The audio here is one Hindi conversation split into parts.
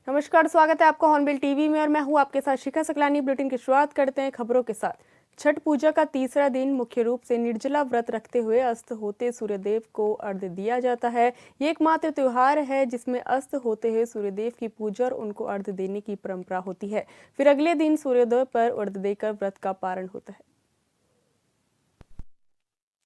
नमस्कार, स्वागत है आपका हॉर्नबिल टीवी में और मैं हूं आपके साथ शिखा सकलानी। बुलेटिन की शुरुआत करते हैं खबरों के साथ। छठ पूजा का तीसरा दिन मुख्य रूप से निर्जला व्रत रखते हुए अस्त होते सूर्यदेव को अर्घ्य दिया जाता है। ये एकमात्र त्योहार है जिसमें अस्त होते हुए सूर्यदेव की पूजा और उनको अर्घ्य देने की परंपरा होती है। फिर अगले दिन सूर्योदय पर अर्घ्य देकर व्रत का पारण होता है।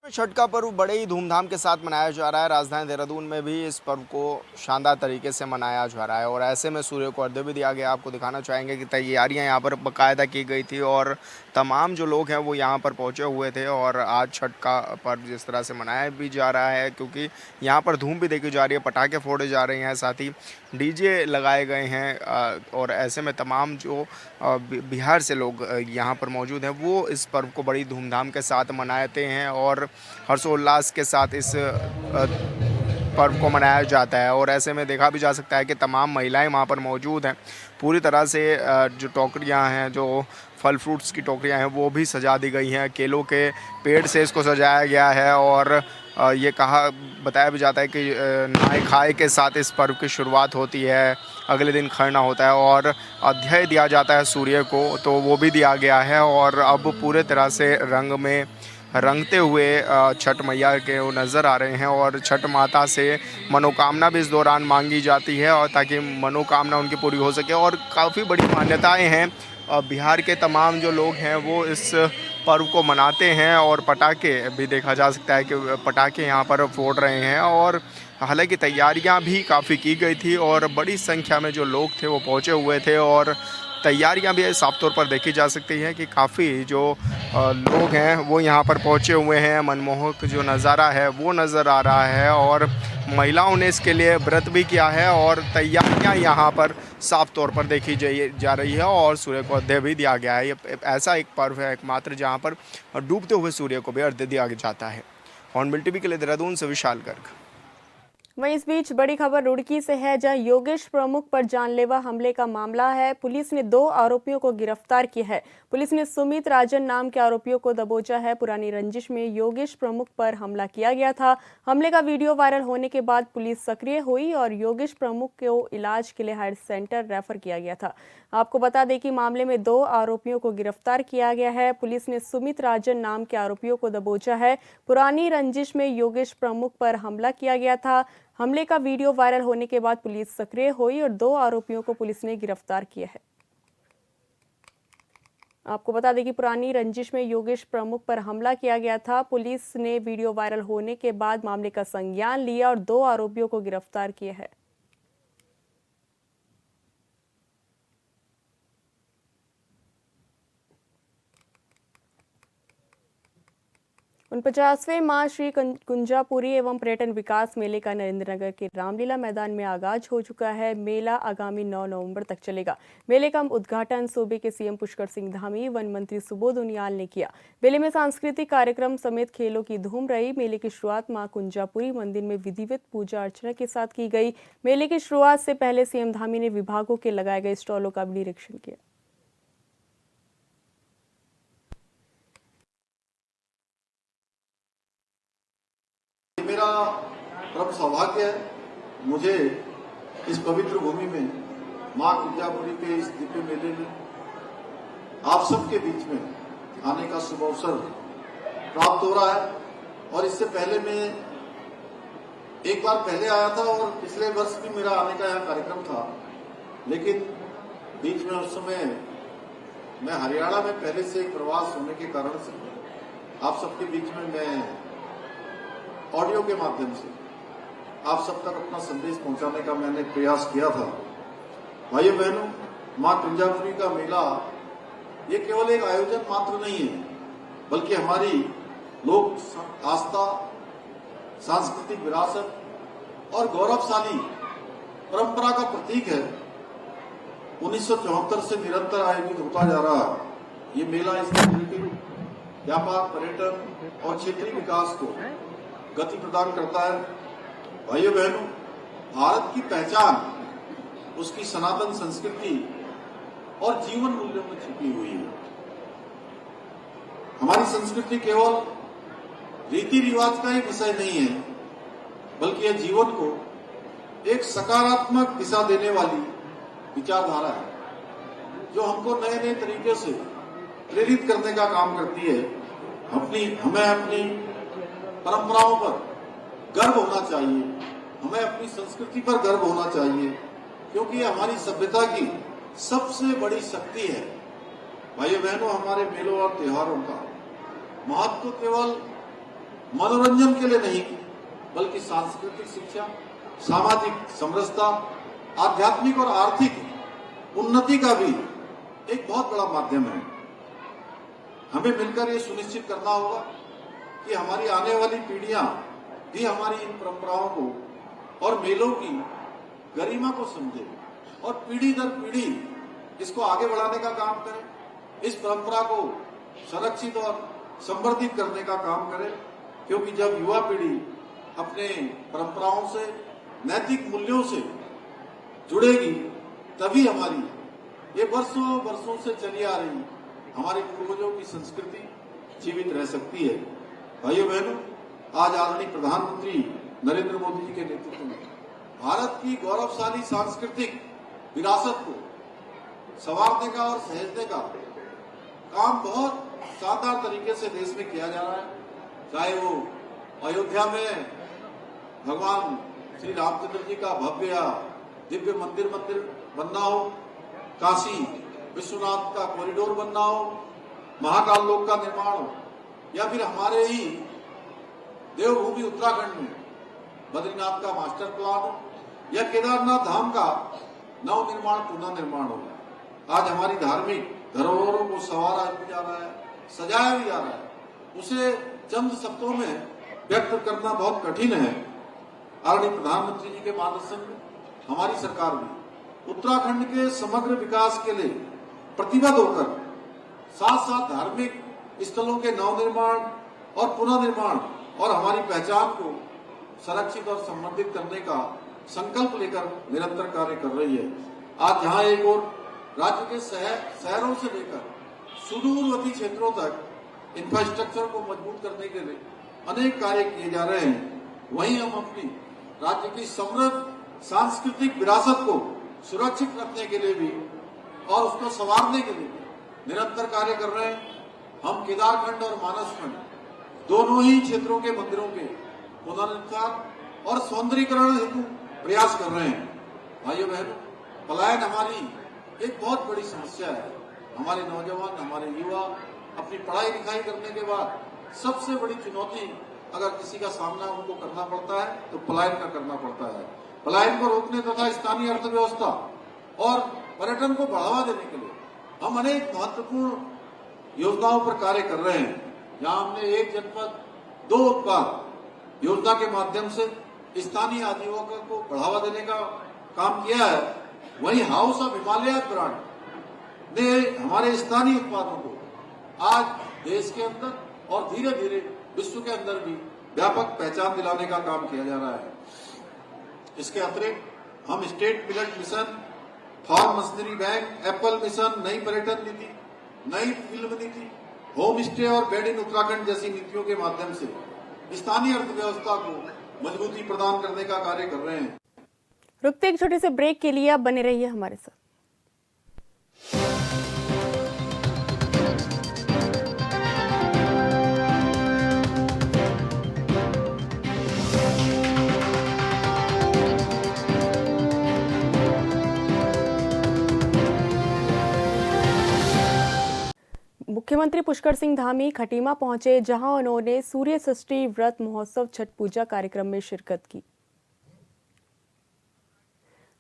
छठ का पर्व बड़े ही धूमधाम के साथ मनाया जा रहा है। राजधानी देहरादून में भी इस पर्व को शानदार तरीके से मनाया जा रहा है और ऐसे में सूर्य को अर्घ्य भी दिया गया। आपको दिखाना चाहेंगे कि तैयारियां यहाँ पर बाकायदा की गई थी और तमाम जो लोग हैं वो यहाँ पर पहुँचे हुए थे। और आज छठ का पर्व जिस तरह से मनाया भी जा रहा है, क्योंकि यहाँ पर धूम भी देखी जा रही है, पटाखे फोड़े जा रहे हैं, साथ ही डीजे लगाए गए हैं। और ऐसे में तमाम जो बिहार से लोग यहाँ पर मौजूद हैं वो इस पर्व को बड़ी धूमधाम के साथ मनाते हैं और हर्षोल्लास के साथ इस पर्व को मनाया जाता है। और ऐसे में देखा भी जा सकता है कि तमाम महिलाएं वहाँ पर मौजूद हैं। पूरी तरह से जो टोकरियाँ हैं, जो फल फ्रूट्स की टोकरियाँ हैं, वो भी सजा दी गई हैं। केलों के पेड़ से इसको सजाया गया है और ये बताया भी जाता है कि नहाय खाए के साथ इस पर्व की शुरुआत होती है। अगले दिन खरना होता है और अध्याय दिया जाता है सूर्य को, तो वो भी दिया गया है। और अब पूरे तरह से रंग में रंगते हुए छठ मैया के वो नज़र आ रहे हैं और छठ माता से मनोकामना भी इस दौरान मांगी जाती है और ताकि मनोकामना उनकी पूरी हो सके। और काफ़ी बड़ी मान्यताएं हैं। बिहार के तमाम जो लोग हैं वो इस पर्व को मनाते हैं और पटाखे भी देखा जा सकता है कि पटाखे यहाँ पर फोड़ रहे हैं। और हालांकि तैयारियां भी काफ़ी की गई थी और बड़ी संख्या में जो लोग थे वो पहुँचे हुए थे और तैयारियां भी साफ तौर पर देखी जा सकती हैं कि काफ़ी जो लोग हैं वो यहाँ पर पहुँचे हुए हैं। मनमोहक जो नज़ारा है वो नज़र आ रहा है और महिलाओं ने इसके लिए व्रत भी किया है और तैयारियां यहाँ पर साफ तौर पर देखी जा रही है और सूर्य को अर्घ्य भी दिया गया है। ये ऐसा एक पर्व है एकमात्र जहाँ पर डूबते हुए सूर्य को भी अर्घ्य दिया जाता है। हॉर्नबिल टीवी के लिए देहरादून से विशाल गर्ग। वहीं इस बीच बड़ी खबर रुड़की से है, जहां योगेश प्रमुख पर जानलेवा हमले का मामला है। पुलिस ने 2 आरोपियों को गिरफ्तार किया है। पुलिस ने सुमित राजन नाम के आरोपियों को दबोचा है। पुरानी रंजिश में योगेश प्रमुख पर हमला किया गया था। हमले का वीडियो वायरल होने के बाद पुलिस सक्रिय हुई और योगेश प्रमुख को इलाज के लिए हायर सेंटर रेफर किया गया था। आपको बता दें कि मामले में 2 आरोपियों को गिरफ्तार किया गया है। पुलिस ने सुमित राजन नाम के आरोपियों को दबोचा है। पुरानी रंजिश में योगेश प्रमुख पर हमला किया गया था। हमले का वीडियो वायरल होने के बाद पुलिस सक्रिय हुई और 2 आरोपियों को पुलिस ने गिरफ्तार किया है। आपको बता दें कि पुरानी रंजिश में योगेश प्रमुख पर हमला किया गया था। पुलिस ने वीडियो वायरल होने के बाद मामले का संज्ञान लिया और 2 आरोपियों को गिरफ्तार किया है। 49वें माह श्री कुंजापुरी एवं पर्यटन विकास मेले का नरेंद्रनगर के रामलीला मैदान में आगाज हो चुका है। मेला आगामी 9 नवंबर तक चलेगा। मेले का उद्घाटन सूबे के सीएम पुष्कर सिंह धामी, वन मंत्री सुबोध उनियाल ने किया। मेले में सांस्कृतिक कार्यक्रम समेत खेलों की धूम रही। मेले की शुरुआत मां कुंजापुरी मंदिर में विधिवत पूजा अर्चना के साथ की गई। मेले की शुरुआत से पहले सीएम धामी ने विभागों के लगाए गए स्टॉलों का भी निरीक्षण किया। मेरा परम सौभाग्य है मुझे इस पवित्र भूमि में मां कुंजापुरी के इस दिव्य मेले में आप सबके बीच में आने का शुभ अवसर प्राप्त हो रहा है। और इससे पहले मैं एक बार पहले आया था और पिछले वर्ष भी मेरा आने का यह कार्यक्रम था, लेकिन बीच में उस समय मैं हरियाणा में पहले से एक प्रवास होने के कारण से आप सबके बीच में मैं ऑडियो के माध्यम से आप सब तक अपना संदेश पहुंचाने का मैंने प्रयास किया था। भाइयों बहनों, मां कुंजापुरी का मेला ये केवल एक आयोजन मात्र नहीं है, बल्कि हमारी लोक आस्था, सांस्कृतिक विरासत और गौरवशाली परंपरा का प्रतीक है। 1974 से निरंतर आयोजित होता जा रहा ये मेला इस व्यापार, पर्यटन और क्षेत्रीय विकास को गति प्रदान करता है। भाइयों बहनों, भारत की पहचान उसकी सनातन संस्कृति और जीवन मूल्यों में छिपी हुई है। हमारी संस्कृति केवल रीति रिवाज का ही विषय नहीं है, बल्कि यह जीवन को एक सकारात्मक दिशा देने वाली विचारधारा है जो हमको नए नए तरीके से प्रेरित करने का काम करती है। हमें अपनी परंपराओं पर गर्व होना चाहिए, हमें अपनी संस्कृति पर गर्व होना चाहिए, क्योंकि ये हमारी सभ्यता की सबसे बड़ी शक्ति है। भाइयों बहनों, हमारे मेलों और त्योहारों का महत्व केवल मनोरंजन के लिए नहीं, बल्कि सांस्कृतिक शिक्षा, सामाजिक समरसता, आध्यात्मिक और आर्थिक उन्नति का भी एक बहुत बड़ा माध्यम है। हमें मिलकर ये सुनिश्चित करना होगा कि हमारी आने वाली पीढ़ियां भी हमारी इन परंपराओं को और मेलों की गरिमा को समझे और पीढ़ी दर पीढ़ी इसको आगे बढ़ाने का काम करें, इस परंपरा को संरक्षित और संवर्धित करने का काम करें। क्योंकि जब युवा पीढ़ी अपने परंपराओं से, नैतिक मूल्यों से जुड़ेगी, तभी हमारी ये वर्षों वर्षों से चली आ रही हमारे पूर्वजों की संस्कृति जीवित रह सकती है। भाइयों बहनों, आज आदरणीय प्रधानमंत्री नरेंद्र मोदी जी के नेतृत्व में भारत की गौरवशाली सांस्कृतिक विरासत को संवारने का और सहेजने का काम बहुत शानदार तरीके से देश में किया जा रहा है। चाहे वो अयोध्या में भगवान श्री रामचंद्र जी का भव्य दिव्य मंदिर बनना हो, काशी विश्वनाथ का कॉरिडोर बनना हो, महाकाल लोक का निर्माण हो, या फिर हमारे ही देवभूमि उत्तराखंड में बद्रीनाथ का मास्टर प्लान हो, या केदारनाथ धाम का नव निर्माण पुनः निर्माण हो। आज हमारी धार्मिक धरोहरों को संवारा भी जा रहा है, सजाया भी जा रहा है। उसे चंद शब्दों में व्यक्त करना बहुत कठिन है। आदरणीय प्रधानमंत्री जी के मार्गदर्शन में हमारी सरकार भी उत्तराखंड के समग्र विकास के लिए प्रतिबद्ध होकर साथ साथ धार्मिक स्थलों के नवनिर्माण और पुनः निर्माण और हमारी पहचान को संरक्षित और संवर्धित करने का संकल्प लेकर निरंतर कार्य कर रही है। आज जहां एक और राज्य के शहरों से लेकर सुदूरवर्ती क्षेत्रों तक इंफ्रास्ट्रक्चर को मजबूत करने के लिए अनेक कार्य किए जा रहे हैं, वहीं हम अपनी राज्य की समृद्ध सांस्कृतिक विरासत को सुरक्षित रखने के लिए भी और उसको संवारने के लिए निरंतर कार्य कर रहे हैं। हम केदारखंड और मानसखंड दोनों ही क्षेत्रों के मंदिरों के पुनरुद्धार और सौंदर्यीकरण हेतु प्रयास कर रहे हैं। भाइयों बहनों, पलायन हमारी एक बहुत बड़ी समस्या है। हमारे नौजवान, हमारे युवा अपनी पढ़ाई लिखाई करने के बाद सबसे बड़ी चुनौती अगर किसी का सामना उनको करना पड़ता है तो पलायन का करना पड़ता है। पलायन को रोकने तथा स्थानीय अर्थव्यवस्था और पर्यटन को बढ़ावा देने के लिए हम अनेक महत्वपूर्ण योजनाओं पर कार्य कर रहे हैं। यहाँ हमने एक जनपद दो उत्पाद योजना के माध्यम से स्थानीय आजीविका को बढ़ावा देने का काम किया है। वहीं हाउस ऑफ हिमालय ब्रांड ने हमारे स्थानीय उत्पादों को आज देश के अंदर और धीरे धीरे विश्व के अंदर भी व्यापक पहचान दिलाने का काम किया जा रहा है। इसके अतिरिक्त हम state millet mission, farm machinery bank, apple mission, नई पर्यटन नीति, नई फिल्म नीति, होम स्टे और बेड इन उत्तराखंड जैसी नीतियों के माध्यम से स्थानीय अर्थव्यवस्था को मजबूती प्रदान करने का कार्य कर रहे हैं। रुकते एक छोटे से ब्रेक के लिए आप बने रहिए हमारे साथ। मुख्यमंत्री पुष्कर सिंह धामी खटीमा पहुंचे, जहां उन्होंने सूर्य षष्ठी व्रत महोत्सव छठ पूजा कार्यक्रम में शिरकत की।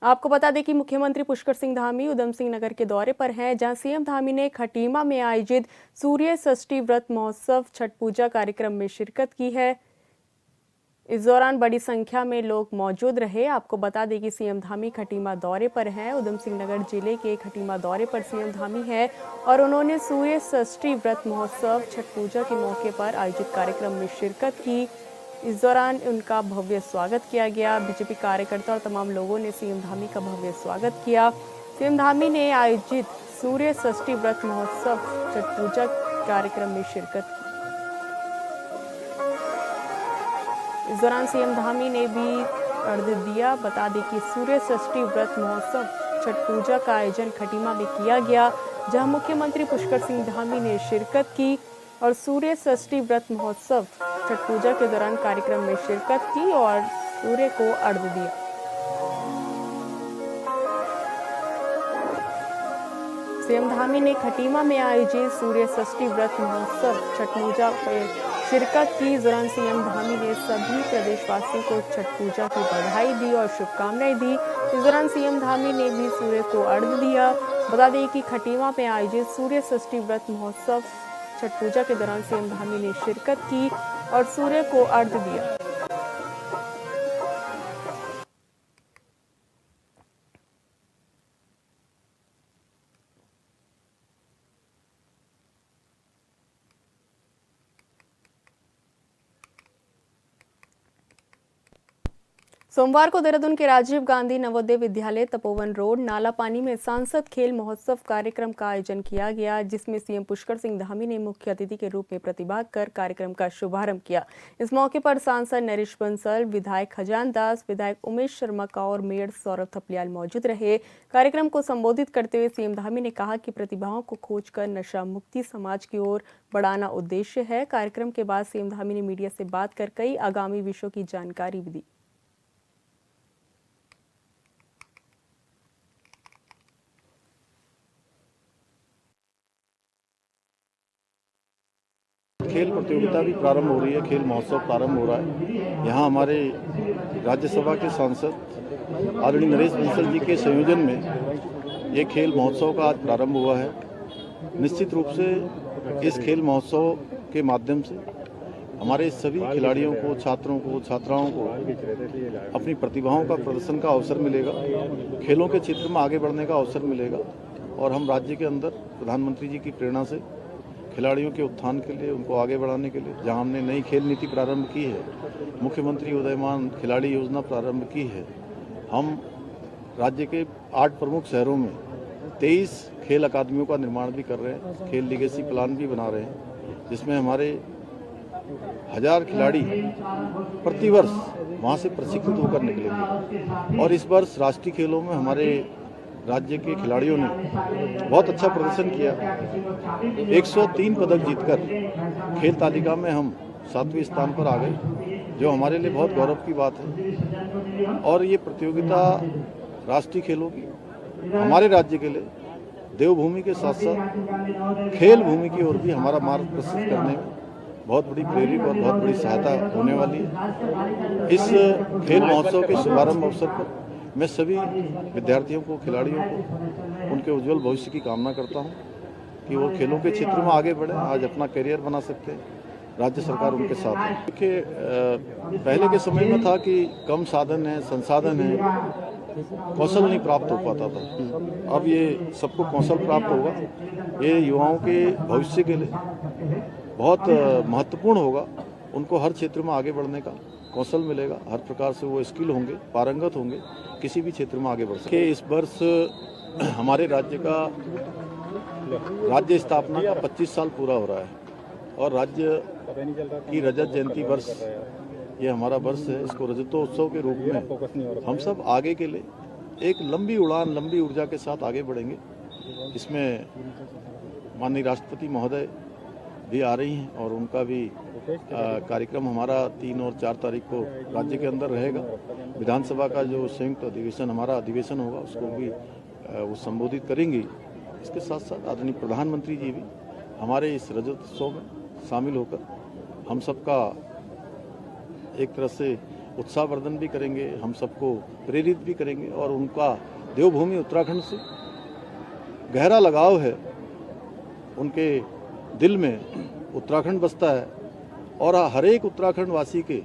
आपको बता दें कि मुख्यमंत्री पुष्कर सिंह धामी उधम सिंह नगर के दौरे पर हैं, जहां सीएम धामी ने खटीमा में आयोजित सूर्य षष्ठी व्रत महोत्सव छठ पूजा कार्यक्रम में शिरकत की है। इस दौरान बड़ी संख्या में लोग मौजूद रहे। आपको बता दें कि सीएम धामी खटीमा दौरे पर हैं। उधम सिंह नगर जिले के खटीमा दौरे पर सीएम धामी है और उन्होंने सूर्य षष्ठी व्रत महोत्सव छठ पूजा के मौके पर आयोजित कार्यक्रम में शिरकत की। इस दौरान उनका भव्य स्वागत किया गया। बीजेपी कार्यकर्ता और तमाम लोगों ने सीएम धामी का भव्य स्वागत किया। सीएम धामी ने आयोजित सूर्य षष्ठी व्रत महोत्सव छठ पूजा कार्यक्रम में शिरकत की। इस दौरान सीएम धामी ने भी अर्घ्य दिया। बता दें कि सूर्य षष्ठी व्रत महोत्सव छठ पूजा का आयोजन खटीमा में किया गया, जहां मुख्यमंत्री पुष्कर सिंह धामी ने शिरकत की और सूर्य षष्ठी व्रत महोत्सव छठ पूजा के दौरान कार्यक्रम में शिरकत की और सूर्य को अर्घ्य दिया। सीएम धामी ने खटीमा में आयोजित सूर्य षष्ठी व्रत महोत्सव छठ पूजा में शिरकत की। इस दौरान सीएम धामी ने सभी प्रदेशवासियों को छठ पूजा की बधाई दी और शुभकामनाएं दी। इस दौरान सीएम धामी ने भी सूर्य को अर्घ्य दिया। बता दें कि खटीमा में आयोजित सूर्य षष्ठी व्रत महोत्सव छठ पूजा के दौरान सीएम धामी ने शिरकत की और सूर्य को अर्घ्य दिया। सोमवार को देहरादून के राजीव गांधी नवोदय विद्यालय तपोवन रोड नाला पानी में सांसद खेल महोत्सव कार्यक्रम का आयोजन किया गया, जिसमें सीएम पुष्कर सिंह धामी ने मुख्य अतिथि के रूप में प्रतिभाग कर कार्यक्रम का शुभारंभ किया। इस मौके पर सांसद नरेश बंसल, विधायक खजान दास, विधायक उमेश शर्मा का और मेयर सौरभ थपलियाल मौजूद रहे। कार्यक्रम को संबोधित करते हुए सीएम धामी ने कहा कि प्रतिभाओं को खोजकर नशा मुक्ति समाज की ओर बढ़ाना उद्देश्य है। कार्यक्रम के बाद सीएम धामी ने मीडिया से बात कर कई आगामी विषयों की जानकारी भी दी। खेल प्रतियोगिता भी प्रारंभ हो रही है, खेल महोत्सव प्रारंभ हो रहा है। यहाँ हमारे राज्यसभा के सांसद आदरणीय नरेश बंसल जी के संयोजन में ये खेल महोत्सव का आज प्रारंभ हुआ है। निश्चित रूप से इस खेल महोत्सव के माध्यम से हमारे सभी खिलाड़ियों को, छात्रों को, छात्राओं को अपनी प्रतिभाओं का प्रदर्शन का अवसर मिलेगा, खेलों के क्षेत्र में आगे बढ़ने का अवसर मिलेगा और हम राज्य के अंदर प्रधानमंत्री जी की प्रेरणा से खिलाड़ियों के उत्थान के लिए, उनको आगे बढ़ाने के लिए जहां हमने नई खेल नीति प्रारंभ की है, मुख्यमंत्री उदयमान खिलाड़ी योजना प्रारंभ की है, हम राज्य के 8 प्रमुख शहरों में 23 खेल अकादमियों का निर्माण भी कर रहे हैं, खेल लीगेसी प्लान भी बना रहे हैं, जिसमें हमारे 1000 खिलाड़ी प्रतिवर्ष वहाँ से प्रशिक्षित होकर निकलेंगे। और इस वर्ष राष्ट्रीय खेलों में हमारे राज्य के खिलाड़ियों ने बहुत अच्छा प्रदर्शन किया। 103 पदक जीतकर खेल तालिका में हम 7वें स्थान पर आ गए, जो हमारे लिए बहुत गौरव की बात है। और ये प्रतियोगिता राष्ट्रीय खेलों की हमारे राज्य के लिए देवभूमि के साथ साथ खेल भूमि की ओर भी हमारा मार्ग प्रशस्त करने में बहुत बड़ी प्रेरित और बहुत बड़ी सहायता होने वाली है। इस खेल महोत्सव के शुभारंभ अवसर पर मैं सभी विद्यार्थियों को, खिलाड़ियों को उनके उज्जवल भविष्य की कामना करता हूं कि वो खेलों के क्षेत्र में आगे बढ़ें, आज अपना करियर बना सकते हैं। राज्य सरकार उनके साथ है। देखिए, पहले के समय में था कि कम साधन है, संसाधन है, कौशल नहीं प्राप्त हो पाता था। अब ये सबको कौशल प्राप्त होगा। ये युवाओं के भविष्य के लिए बहुत महत्वपूर्ण होगा। उनको हर क्षेत्र में आगे बढ़ने का कौशल मिलेगा, हर प्रकार से वो स्किल होंगे, पारंगत होंगे, किसी भी क्षेत्र में आगे बढ़ सके। इस वर्ष हमारे राज्य का राज्य स्थापना का 25 साल पूरा हो रहा है और राज्य की रजत जयंती वर्ष ये हमारा वर्ष है। इसको रजतोत्सव के रूप में हम सब आगे के लिए एक लंबी उड़ान, लंबी ऊर्जा के साथ आगे बढ़ेंगे। इसमें माननीय राष्ट्रपति महोदय भी आ रही हैं और उनका भी कार्यक्रम हमारा 3 और 4 तारीख को राज्य के अंदर रहेगा। विधानसभा का जो संयुक्त अधिवेशन हमारा अधिवेशन होगा, उसको भी वो संबोधित करेंगी। इसके साथ साथ आदरणीय प्रधानमंत्री जी भी हमारे इस रजतोत्सव में शामिल होकर हम सबका एक तरह से उत्साहवर्धन भी करेंगे, हम सबको प्रेरित भी करेंगे और उनका देवभूमि उत्तराखंड से गहरा लगाव है। उनके दिल में उत्तराखंड बसता है और हर एक उत्तराखंड वासी के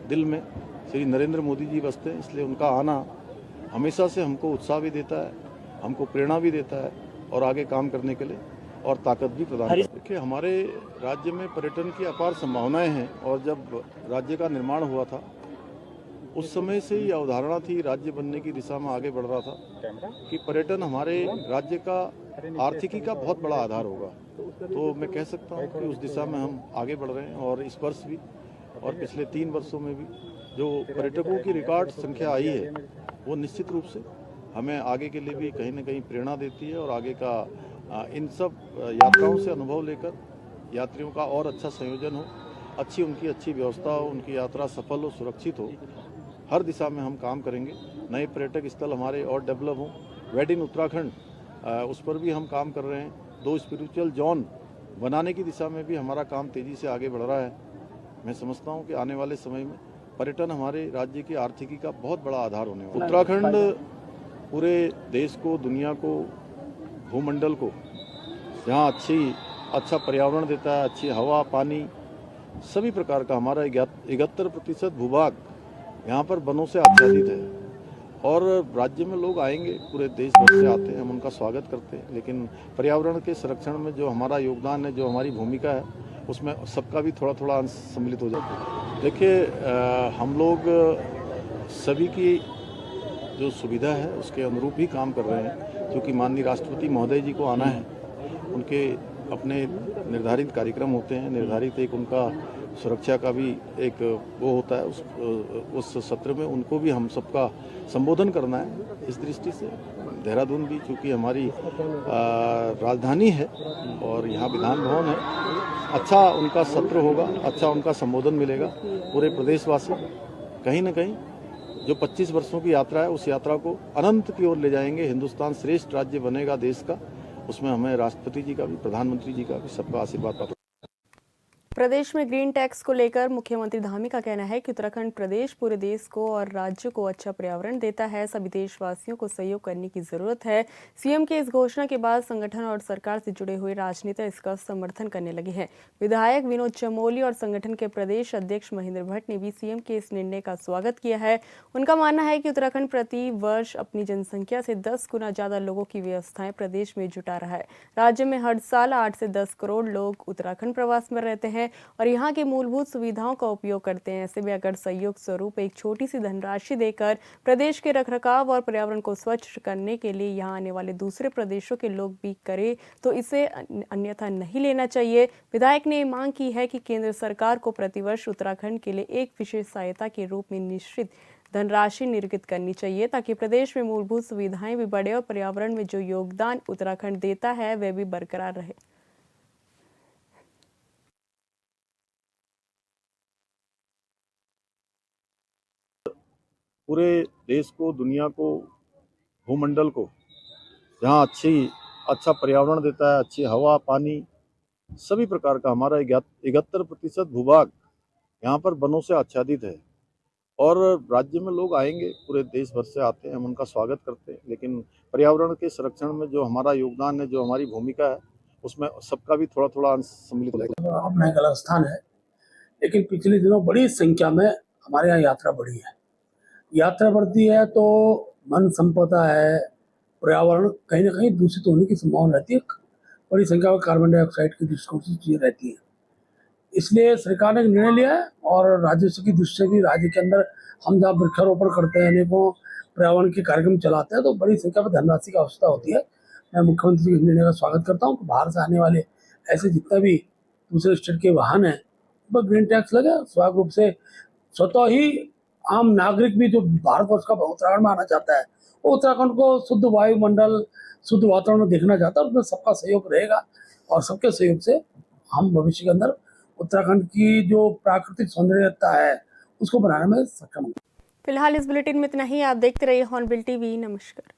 दिल में श्री नरेंद्र मोदी जी बसते हैं। इसलिए उनका आना हमेशा से हमको उत्साह भी देता है, हमको प्रेरणा भी देता है और आगे काम करने के लिए और ताकत भी प्रदान करता है। देखिए, हमारे राज्य में पर्यटन की अपार संभावनाएं हैं और जब राज्य का निर्माण हुआ था उस समय से ही अवधारणा थी, राज्य बनने की दिशा में आगे बढ़ रहा था कि पर्यटन हमारे राज्य का आर्थिकी का बहुत बड़ा आधार होगा। तो मैं कह सकता हूँ कि उस दिशा में हम आगे बढ़ रहे हैं और इस वर्ष भी और पिछले 3 वर्षों में भी जो पर्यटकों की रिकॉर्ड संख्या आई है वो निश्चित रूप से हमें आगे के लिए भी कहीं ना कहीं प्रेरणा देती है और आगे का इन सब यात्राओं से अनुभव लेकर यात्रियों का और अच्छा संयोजन हो, अच्छी उनकी अच्छी व्यवस्था हो, उनकी यात्रा सफल हो, सुरक्षित हो, हर दिशा में हम काम करेंगे। नए पर्यटक स्थल हमारे और डेवलप हों। वेड इन उत्तराखंड उस पर भी हम काम कर रहे हैं। 2 स्पिरिचुअल जोन बनाने की दिशा में भी हमारा काम तेज़ी से आगे बढ़ रहा है। मैं समझता हूं कि आने वाले समय में पर्यटन हमारे राज्य की आर्थिकी का बहुत बड़ा आधार होने वाला है। उत्तराखंड पूरे देश को, दुनिया को, भूमंडल को जहाँ अच्छा पर्यावरण देता है, अच्छी हवा, पानी, सभी प्रकार का हमारा 71% भूभाग यहाँ पर वनों से आच्छादित है। और राज्य में लोग आएंगे, पूरे देश भर से आते हैं, हम उनका स्वागत करते हैं। लेकिन पर्यावरण के संरक्षण में जो हमारा योगदान है, जो हमारी भूमिका है, उसमें सबका भी थोड़ा थोड़ा अंश सम्मिलित हो जाता है। देखिए, हम लोग सभी की जो सुविधा है उसके अनुरूप ही काम कर रहे हैं। क्योंकि माननीय राष्ट्रपति महोदय जी को आना है, उनके अपने निर्धारित कार्यक्रम होते हैं, निर्धारित एक उनका सुरक्षा का भी एक वो होता है। उस सत्र में उनको भी हम सबका संबोधन करना है। इस दृष्टि से देहरादून भी चूँकि हमारी राजधानी है और यहाँ विधान भवन है, अच्छा उनका सत्र होगा, अच्छा उनका संबोधन मिलेगा। पूरे प्रदेशवासी कहीं ना कहीं जो 25 वर्षों की यात्रा है, उस यात्रा को अनंत की ओर ले जाएंगे। हिंदुस्तान श्रेष्ठ राज्य बनेगा देश का। उसमें हमें राष्ट्रपति जी का भी, प्रधानमंत्री जी का भी सबका आशीर्वाद प्राप्त। प्रदेश में ग्रीन टैक्स को लेकर मुख्यमंत्री धामी का कहना है कि उत्तराखंड प्रदेश पूरे देश को और राज्य को अच्छा पर्यावरण देता है। सभी देशवासियों को सहयोग करने की जरूरत है। सीएम के इस घोषणा के बाद संगठन और सरकार से जुड़े हुए राजनेता इसका समर्थन करने लगे हैं। विधायक विनोद चमोली और संगठन के प्रदेश अध्यक्ष महेंद्र भट्ट ने भी सीएम के इस निर्णय का स्वागत किया है। उनका मानना है कि उत्तराखंड प्रति वर्ष अपनी जनसंख्या से 10 गुना ज्यादा लोगों की व्यवस्थाएं प्रदेश में जुटा रहा है। राज्य में हर साल 8 से 10 करोड़ लोग उत्तराखंड प्रवास में रहते हैं और यहाँ की मूलभूत सुविधाओं का उपयोग करते हैं। ऐसे में अगर सहयोग स्वरूप एक छोटी सी धनराशि देकर प्रदेश के रखरखाव और पर्यावरण को स्वच्छ करने के लिए यहाँ आने वाले दूसरे प्रदेशों के लोग भी करें तो इसे अन्यथा नहीं लेना चाहिए। विधायक ने मांग की है कि केंद्र सरकार को प्रतिवर्ष उत्तराखंड के लिए एक विशेष सहायता के रूप में निश्चित धनराशि निर्गत करनी चाहिए ताकि प्रदेश में मूलभूत सुविधाएं भी बढ़े और पर्यावरण में जो योगदान उत्तराखंड देता है वह भी बरकरार रहे। पूरे देश को, दुनिया को, भूमंडल को जहाँ अच्छा पर्यावरण देता है, अच्छी हवा, पानी, सभी प्रकार का हमारा 71% भूभाग यहाँ पर वनों से आच्छादित है। और राज्य में लोग आएंगे, पूरे देश भर से आते हैं, हम उनका स्वागत करते हैं। लेकिन पर्यावरण के संरक्षण में जो हमारा योगदान है, जो हमारी भूमिका है, उसमें सबका भी थोड़ा थोड़ा अंश सम्मिलित हो जाएगा। अपना एक अलग स्थान है, लेकिन पिछले दिनों बड़ी संख्या में हमारे यहाँ यात्रा बढ़ी है। यात्रा बढ़ती है तो वन संपदा है, पर्यावरण कहीं ना कहीं दूषित होने की संभावना रहती है। बड़ी संख्या में कार्बन डाइऑक्साइड की दृष्टिकोण से चीजें रहती हैं। इसलिए सरकार ने निर्णय लिया है और राजस्व की दृष्टि से भी राज्य के अंदर हम जहाँ वृक्षारोपण करते हैं, अनेकों पर्यावरण के कार्यक्रम चलाते हैं, तो बड़ी संख्या में धनराशि की आवश्यकता होती है। मैं मुख्यमंत्री के निर्णय का स्वागत करता हूँ। बाहर से आने वाले ऐसे जितना भी दूसरे स्टेट के वाहन हैं पर ग्रीन टैक्स लगे। स्वाभाविक रूप से स्वतः ही आम नागरिक भी जो भारतवर्ष का उत्तराखंड में आना चाहता है, वो उत्तराखंड को शुद्ध वायुमंडल, शुद्ध वातावरण देखना चाहता है। उसमें सबका सहयोग रहेगा और सबके सहयोग से हम भविष्य के अंदर उत्तराखंड की जो प्राकृतिक सौंदर्यता है उसको बनाने में सक्षम होंगे। फिलहाल इस बुलेटिन में इतना ही। आप देखते रहिए हॉर्नबिल टीवी। नमस्कार।